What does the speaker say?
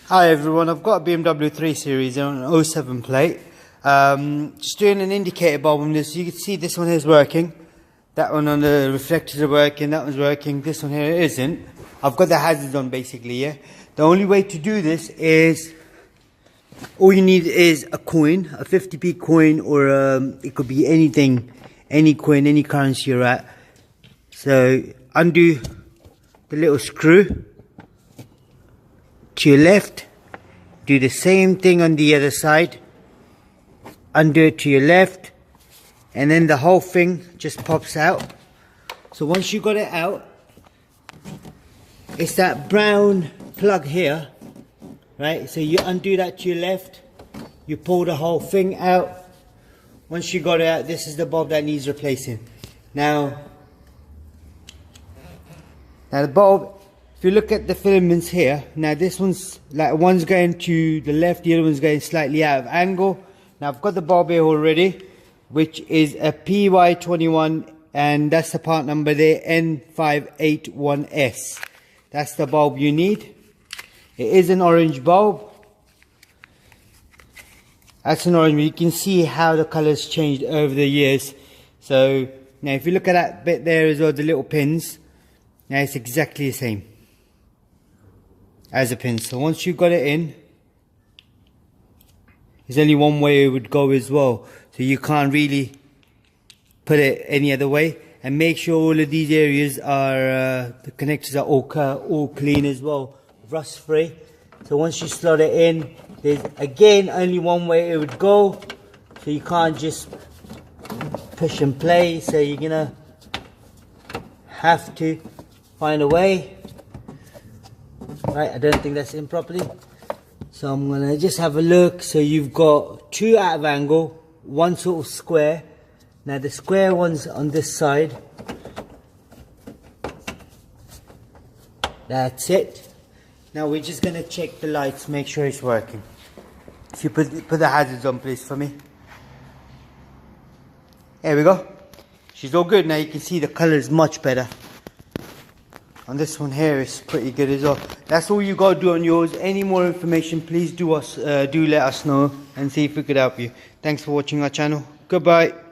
Hi everyone, I've got a BMW 3 Series on an 07 plate. Just doing an indicator bulb on this. You can see this one here is working. That one on the reflectors are working, that one's working, this one here isn't. I've got the hazards on basically, yeah. The only way to do this is, all you need is a coin, a 50p coin, or it could be anything, any coin, any currency you're at. So undo the little screw to your left, do the same thing on the other side, undo it to your left, and then the whole thing just pops out. So once you got it out, it's that brown plug here, right? So you undo that to your left, you pull the whole thing out. Once you got it out, this is the bulb that needs replacing. Now the bulb, if you look at the filaments here, now this one's like, one's going to the left, the other one's going slightly out of angle. Now I've got the bulb here already, which is a PY21, and that's the part number there, N581S. That's the bulb you need. It is an orange bulb. That's an orange. You can see how the colors changed over the years. So now if you look at that bit there as well, the little pins, now it's exactly the same as a pin. So once you've got it in, there's only one way it would go as well, so you can't really put it any other way. And make sure all of these areas are the connectors are all clean as well, rust free. So once you slot it in, there's again only one way it would go, so you can't just push and play. So you're gonna have to find a way. Right, I don't think that's in properly, so I'm gonna just have a look. So you've got two out of angle, one sort of square. Now the square one's on this side. That's it. Now we're just gonna check the lights, make sure it's working. If you put the hazards on please for me. There we go. She's all good. Now you can see the color is much better. On this one here is pretty good as well. That's all you got to do on yours. Any more information, please do let us know and see if we could help you. Thanks for watching our channel. Goodbye.